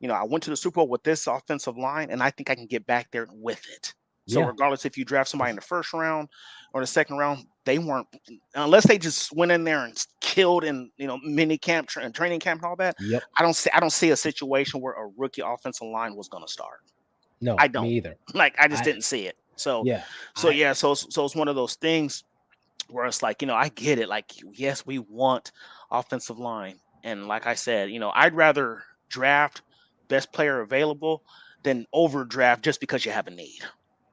I went to the Super Bowl with this offensive line, and I think I can get back there with it. So regardless if you draft somebody in the first round or the second round, they weren't, unless they just went in there and killed in mini camp and training camp and all that. I don't see a situation where a rookie offensive line was going to start. No, I don't me either. Like I just didn't see it. So so it's one of those things where it's like, I get it. Like, yes, we want offensive line, and like I said, I'd rather draft best player available than overdraft just because you have a need.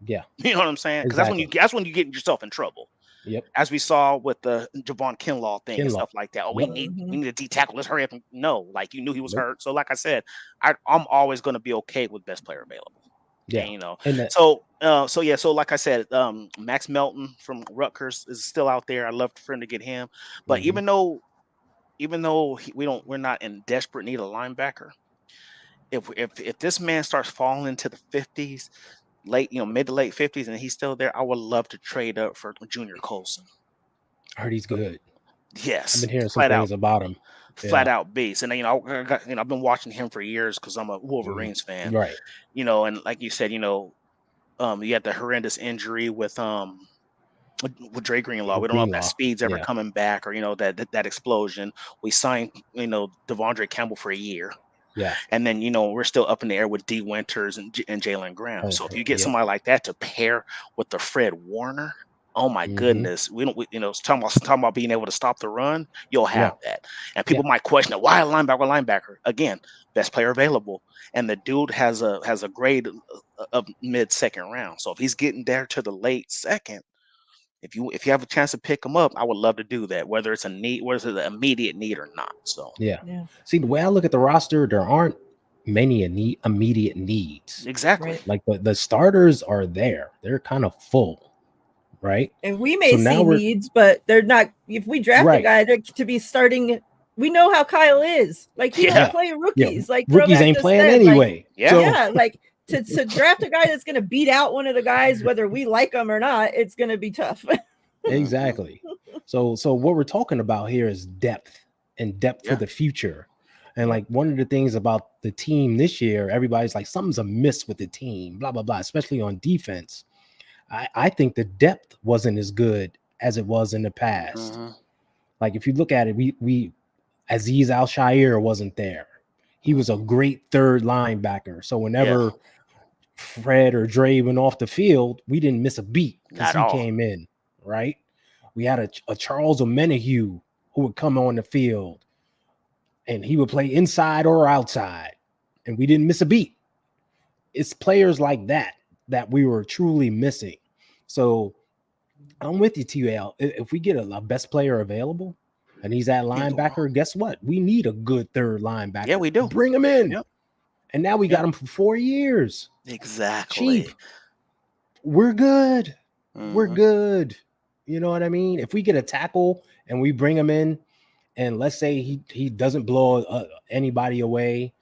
Yeah, you know what I'm saying? Because that's when you get yourself in trouble. Yep. As we saw with the Javon Kinlaw thing and stuff like that. Oh, we need a D tackle. Let's hurry up. No, like you knew he was hurt. So like I said, I'm always going to be okay with best player available. Yeah. And so like I said, Max Melton from Rutgers is still out there. I'd love for him to get him. But even though we're not in desperate need of linebacker, if this man starts falling into the 50s, mid to late 50s, and he's still there, I would love to trade up for Junior Colson. I heard he's good. Yes, I've been hearing some things about him. Flat out beast, and I've been watching him for years because I'm a Wolverines fan, right? And like you said, you had the horrendous injury with Dre Greenlaw. We don't know if that speed's ever coming back, or that explosion. We signed Devondre Campbell for a year. Yeah. And then, we're still up in the air with D Winters and Jalen Graham. So if you get somebody like that to pair with the Fred Warner, oh my goodness, talking about being able to stop the run, you'll have that. And people might question it, why a linebacker? Again, best player available. And the dude has a grade of mid-second round. So if he's getting there to the late second, if you have a chance to pick him up, I would love to do that, whether it's an immediate need or not. So see, the way I look at the roster, there aren't many immediate needs. Exactly. Like the starters are there; they're kind of full, right? And we may see needs, but they're not. If we draft a guy to be starting, we know how Kyle is. Like he don't play rookies. Like rookies ain't playing anyway. Like. To draft a guy that's going to beat out one of the guys, whether we like him or not, it's going to be tough. Exactly. So what we're talking about here is depth. and depth for Yeah. the future. And Yeah. like one of the things about the team this year, everybody's like, something's amiss with the team, blah, blah, blah, especially on defense. I think the depth wasn't as good as it was in the past. Mhm. Like if you look at it, we Aziz Al-Shaair wasn't there. He was a great third linebacker. So whenever Fred or Dre went off the field, we didn't miss a beat because Not he all. came in, right? We had a Charles Omenihu who would come on the field and he would play inside or outside, and we didn't miss a beat. It's players like that we were truly missing. So I'm with you, TL. If we get a best player available and he's at Can't go wrong. linebacker, guess what? We need a good third linebacker. Yeah, we do. Bring him in. Yep. And now we got him for 4 years. Exactly. Cheap. We're good. We're Mhm. good. You know what I mean? If we get a tackle and we bring him in, and let's say he doesn't blow anybody away,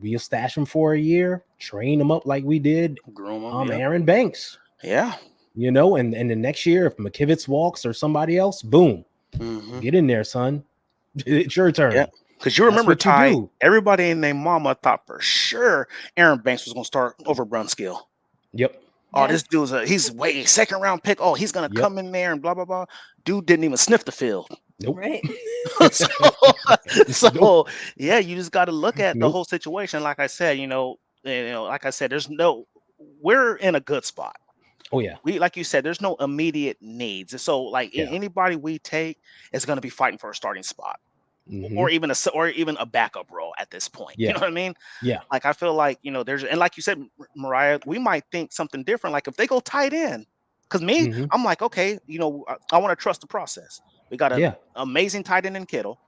we'll stash him for a year, train him up like we did Groom him. Yeah. Aaron Banks. Yeah. You know, and the next year, if McKivitz walks or somebody else, boom, Mhm. get in there, son. It's your turn. Yeah. Because you That's remember, what you Ty, do. everybody and their mama thought for sure Aaron Banks was going to start over Brunskill. Yep. Oh, Yeah. this dude's he's way second round pick. Oh, he's gonna Yep. come in there and blah blah blah. Dude didn't even sniff the field. Nope. Right. so Nope. yeah, you just got to look at the Nope. whole situation. Like I said, like I said, we're in a good spot. Oh yeah. Like you said, there's no immediate needs. So like Yeah. anybody we take is going to be fighting for a starting spot. Mhm. Or even a backup role at this point. You Yeah. know what I mean? Yeah. Like I feel like there's, and like you said, Mariah, we might think something different. Like if they go tight end, because me, Mhm. I'm like, okay, I want to trust the process. We got an Yeah. amazing tight end in Kittle.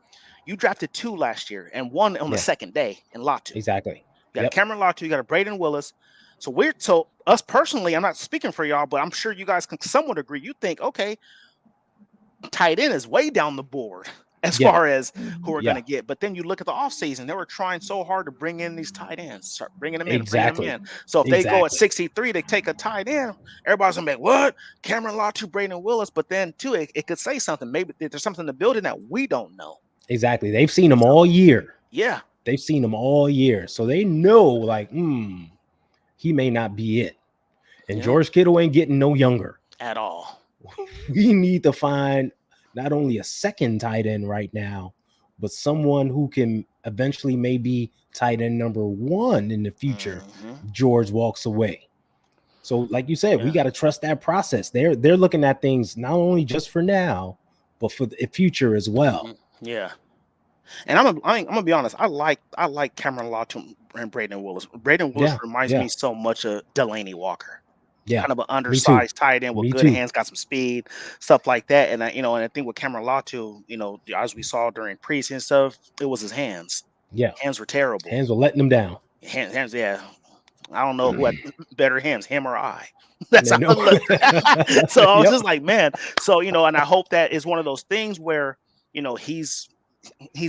You drafted 2 last year and 1 on the Yeah. second day in Latu. You Exactly. got Yep. a Cameron Latu, you got a Braden Willis. So us personally, I'm not speaking for y'all, but I'm sure you guys can somewhat agree. You think, okay, tight end is way down the board as Yeah. far as who we're Yeah. going to get. But then you look at the offseason, they were trying so hard to bring in these tight ends, start bringing them in, Exactly. So if they go at Exactly. 63, they take a tight end, everybody's going to be like, what? Cameron Latu, Braden Willis. But then, too, it could say something. Maybe there's something to build in that we don't know. Exactly. They've seen him all year. Yeah. They've seen him all year. So they know, like, he may not be it. And Yeah. George Kittle ain't getting no younger. At all. We need to find not only a second tight end right now, but someone who can eventually maybe tight end number 1 in the future. Mhm. George walks away. So like you said, we Yeah. got to trust that process. They're looking at things not only just for now, but for the future as well. Mhm. Yeah. And I'm gonna be honest. I like Cameron Latu and Braden Willis. Braden Willis Yeah. reminds Yeah. me so much of Delaney Walker. Yeah. Kind of an Me too. undersized tight end with Me good too. hands, got some speed, stuff like that. And I think with Cameron Latu, as we saw during preseason stuff, it was his hands. Yeah. Hands were terrible. Hands were letting him down. Hands, yeah. I don't know who had better hands, him or I. That's Man, how no. it looked. So I was Yep. just like, man. So and I hope that is one of those things where he's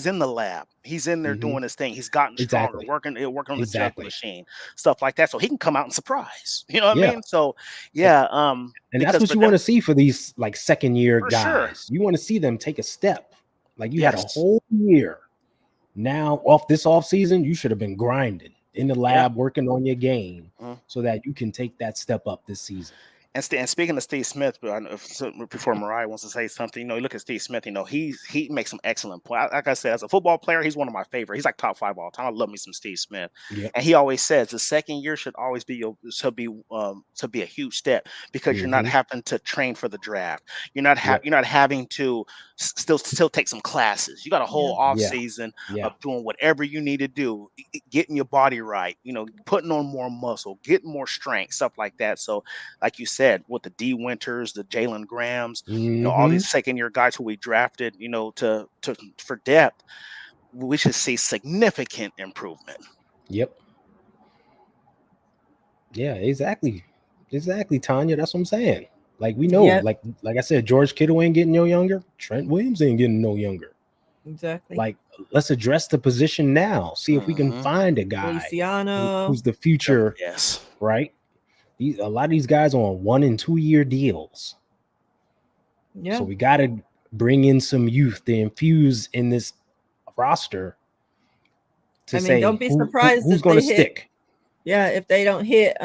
in the lab. He's in there Mhm. doing his thing. He's gotten stronger, Exactly. working on the Exactly. juggling machine, stuff like that. So he can come out and surprise. You know what I Yeah. mean? So yeah, And that's because what for you them, want to see for these like second year for guys. sure. You want to see them take a step. Like you had a Yes. whole year. Now off this off season, you should have been grinding in the lab, working on your game Mhm. so that you can take that step up this season. And speaking of Steve Smith, but before Miriah wants to say something, you look at Steve Smith. He makes some excellent points. Like I said, as a football player, he's one of my favorites. He's like top 5 all time. I love me some Steve Smith. Yep. And he always says the second year should always be a huge step because you're not Mhm. having to train for the draft. You're not Yep. you're not having to still take some classes. You got a whole off Yeah. season Yeah. of doing whatever you need to do, getting your body right. Putting on more muscle, getting more strength, stuff like that. So, like you said, with the D Winters, the Jalen Grahams, all Mhm. these second year guys who we drafted, for depth, we should see significant improvement. Yep. Yeah, exactly. Exactly, Tanya. That's what I'm saying. Like we know, Yep. like I said, George Kittle ain't getting no younger. Trent Williams ain't getting no younger. Exactly. Like, let's address the position now. See if we can Mhm. find a guy Feliciano. who's the future, Yes. right? A lot of these guys are on 1 and 2 year deals. Yeah. So we got to bring in some youth to infuse in this roster to I mean, say don't be surprised who's if going to they hit. stick. Yeah, if they don't hit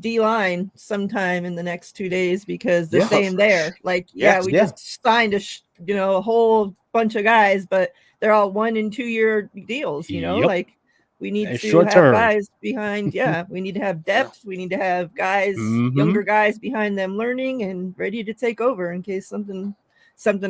D-line sometime in the next 2 days, because the same there. Like, we just signed a whole bunch of guys, but they're all 1 and 2 year deals. Like we need And to short have term. guys behind. We need to have depth. We need to have guys, younger guys behind them, learning and ready to take over in case something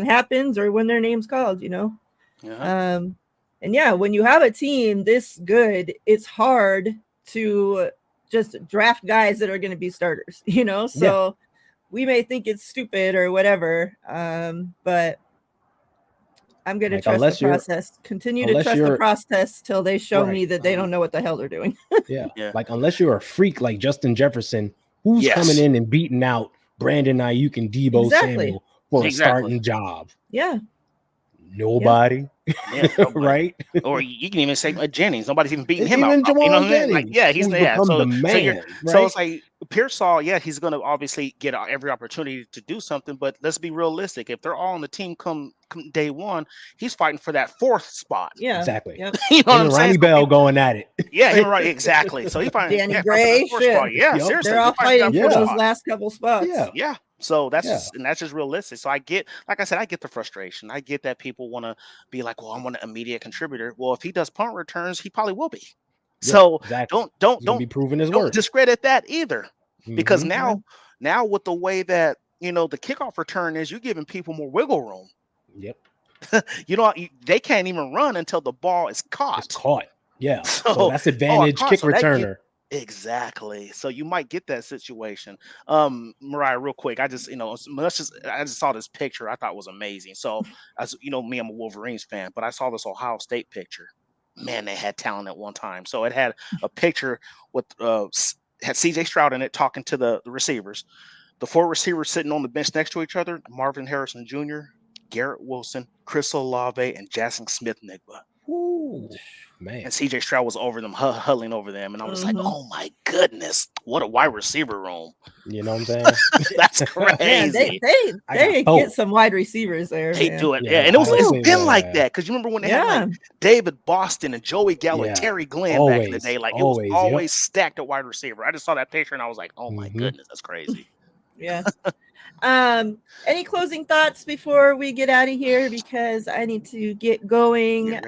happens or when their name's called. And when you have a team this good, it's hard to just draft guys that are going to be starters, so we may think it's stupid or whatever, but I'm going to trust the process. Continue to trust the process till they show me that they don't know what the hell they're doing. Like, unless you're a freak like Justin Jefferson, who's coming in and beating out Brandon Ayuk and Deebo Samuel for a starting job? Nobody. Right? Or you can even say Jennings. Nobody's even beating him even out. Jamal Jennings, he's become the man. So it's like Pearsall, he's going to obviously get every opportunity to do something. But let's be realistic. If they're all on the team come day one, he's fighting for that 4th spot. Exactly. Yep. You know what I'm saying? Ronnie Bell going at it. Right. Exactly. So he's fighting. Danny Gray. Seriously, they're all fighting for those last couple spots. Yeah. So that's just realistic. So I get the frustration. I get that people want to be like, well, I want an immediate contributor. Well, if he does punt returns, he probably will be. So don't be proving his worth. Discredit that either, because now with the way that the kickoff return is, you're giving people more wiggle room. They can't even run until the ball is caught. It's caught. Yeah. So that's advantage kick returner. Exactly. So you might get that situation. Miriah, real quick, I just saw this picture I thought was amazing. So as me, I'm a Wolverines fan, but I saw this Ohio State picture. Man, they had talent at one time. So it had a picture with had CJ Stroud in it talking to the receivers. The 4 receivers sitting on the bench next to each other: Marvin Harrison Jr., Garrett Wilson, Chris Olave, and Jackson Smith-Njigba. Ooh, man. And CJ Stroud was over them, huddling over them. And I was like, oh my goodness, what a wide receiver room. You know what I'm saying? That's crazy. Man, they get some wide receivers there. They do it. Yeah. And it's been like that. Because you remember when they had like David Boston and Joey Gallo and Terry Glenn back in the day. Like, it was always stacked at wide receiver. I just saw that picture and I was like, oh my goodness, that's crazy. Yeah. Any closing thoughts before we get out of here, because I need to get going.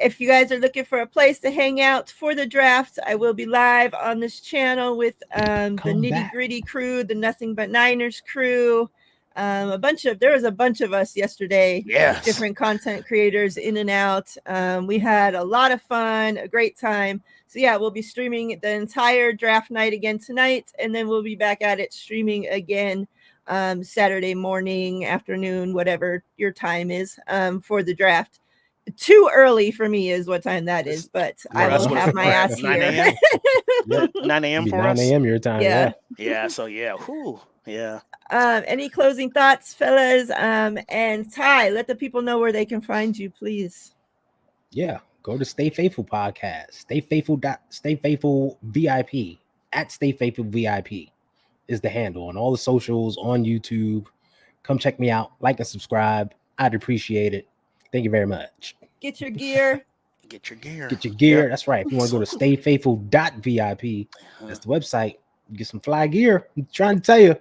If you guys are looking for a place to hang out for the draft, I will be live on this channel with the Nitty Gritty crew, the Nothing But Niners crew. There was a bunch of us yesterday. Different content creators in and out. We had a lot of fun, a great time. So we'll be streaming the entire draft night again tonight, and then we'll be back at it streaming again Saturday morning, afternoon, whatever your time is for the draft. Too early for me is what time that is, but I will have my ass here. 9 a.m. 9 a.m. for 9 us. 9 a.m. your time. Yeah. So whew. Yeah. Any closing thoughts, fellas? And Ty, let the people know where they can find you, please. Yeah. Go to Stay Faithful Podcast. Stay Faithful VIP at Stay Faithful VIP is the handle on all the socials, on YouTube. Come check me out. Like and subscribe. I'd appreciate it. Thank you very much. Get your gear. Get your gear. Yep. That's right. If you want to go to stayfaithful.vip, that's the website. Get some fly gear. I'm trying to tell you.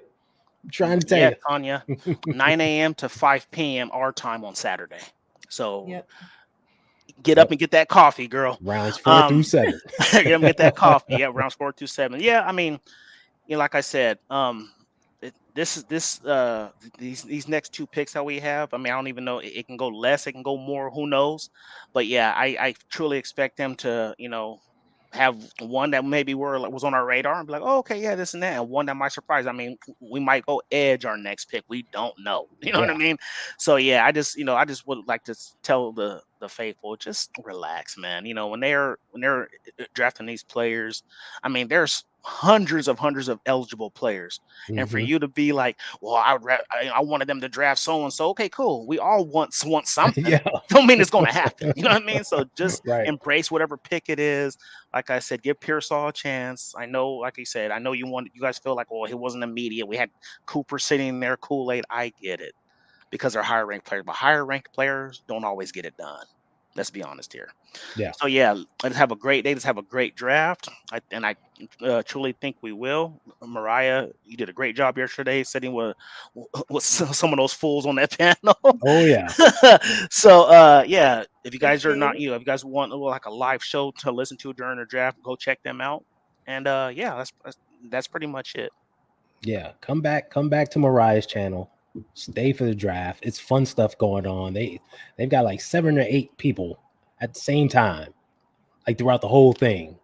Tanya. 9 a.m. to 5 p.m. our time on Saturday. So get up and get that coffee, girl. Rounds 4 through 7. Get that coffee. Yeah, rounds 4 through 7. Yeah, I mean, like I said, these next 2 picks that we have, I mean, I don't even know. It can go less, it can go more, who knows? But I truly expect them to, have one that maybe was on our radar and be like, oh, okay, yeah, this and that, and one that might surprise. I mean, we might go edge our next pick. We don't know. You know what I mean? So I just would like to tell the faithful, just relax, man. When they're drafting these players, I mean, there's hundreds of eligible players, and for you to be like, well, I wanted them to draft so and so. Okay, cool. We all want something. Don't mean it's going to happen. You know what I mean? So just embrace whatever pick it is. Like I said, give Pearsall a chance. I know, like you said, you guys feel like, well, it wasn't immediate. We had Cooper sitting there, Kool-Aid. I get it. because they're higher ranked players. But higher ranked players don't always get it done. Let's be honest here. Yeah. So yeah, let's have a great day. Let's have a great draft. I truly think we will. Mariah, you did a great job yesterday sitting with some of those fools on that panel. Oh yeah. So yeah, if you guys are Appreciate not, it. if you guys want like a live show to listen to during the draft, go check them out. And yeah, that's pretty much it. Yeah. Come back to Mariah's channel. Stay for the draft. It's fun stuff going on. They've got like 7 or 8 people at the same time, like throughout the whole thing.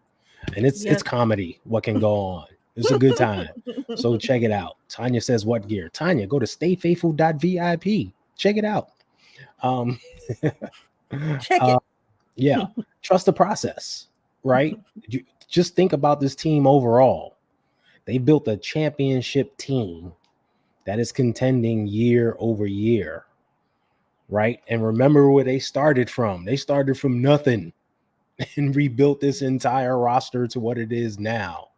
And it's comedy what can go on. It's a good time. So check it out. Tanya says, what gear? Tanya, go to stayfaithful.vip. Check it out. Check it. Yeah. Trust the process, right? You just think about this team overall. They built a championship team that is contending year over year, right? And remember where they started from. They started from nothing and rebuilt this entire roster to what it is now.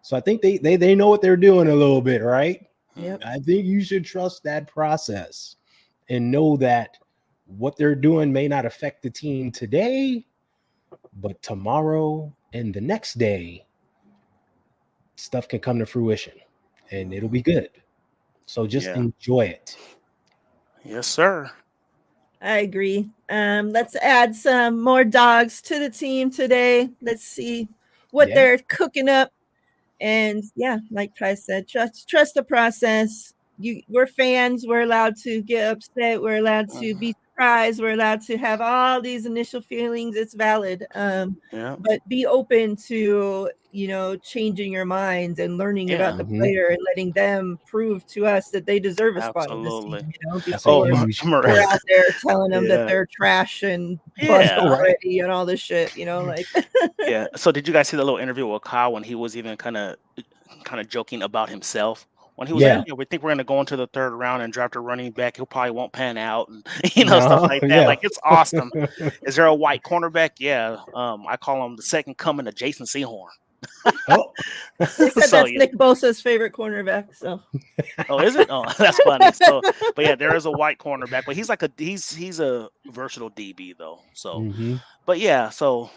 So I think they know what they're doing a little bit, right? Yep. I think you should trust that process and know that what they're doing may not affect the team today, but tomorrow and the next day, stuff can come to fruition and it'll be good. So just enjoy it. Yes, sir. I agree. Let's add some more dogs to the team today. Let's see what they're cooking up. And yeah, like Ty said, trust the process. We're fans. We're allowed to get upset. We're allowed to be surprised. We're allowed to have all these initial feelings. It's valid. But be open to, changing your minds and learning about the player and letting them prove to us that they deserve a spot on this team, before we're out there telling them that they're trash and bust already and all this shit, like. Yeah. So did you guys see the little interview with Kyle when he was even kind of joking about himself? When he was like, we think we're going to go into the 3rd round and draft a running back. He'll probably won't pan out and, stuff like that. Like, it's awesome. Is there a white cornerback? Yeah. I call him the second coming of Jason Sehorn. They said that's Nick Bosa's favorite cornerback. So. Oh, is it? Oh, that's funny. So, but yeah, there is a white cornerback, but he's like he's a versatile DB though. So, but yeah, so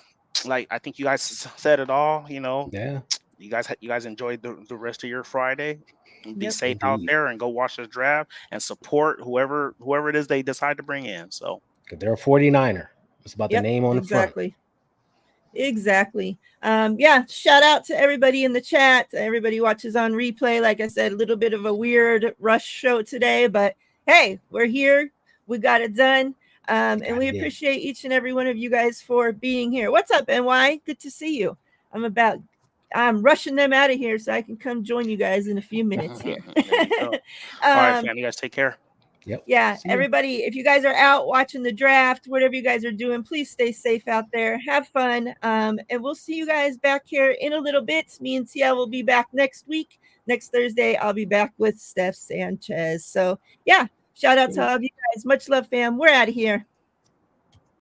like I think you guys said it all. Yeah. You guys enjoyed the rest of your Friday. Be safe out there and go watch the draft and support whoever it is they decide to bring in. So they're a 49er. It's about the name on the front. Exactly. Shout out to everybody in the chat. Everybody watches on replay. Like I said, a little bit of a weird rush show today, but hey, we're here. We got it done. And we appreciate each and every one of you guys for being here. What's up, NY? Good to see you. I'm rushing them out of here so I can come join you guys in a few minutes here. All right, fam, you guys take care. Yep. Yeah, everybody, if you guys are out watching the draft, whatever you guys are doing, please stay safe out there. Have fun. And we'll see you guys back here in a little bit. Me and TL will be back next week. Next Thursday, I'll be back with Steph Sanchez. So, yeah, shout out to all of you guys. Much love, fam. We're out of here.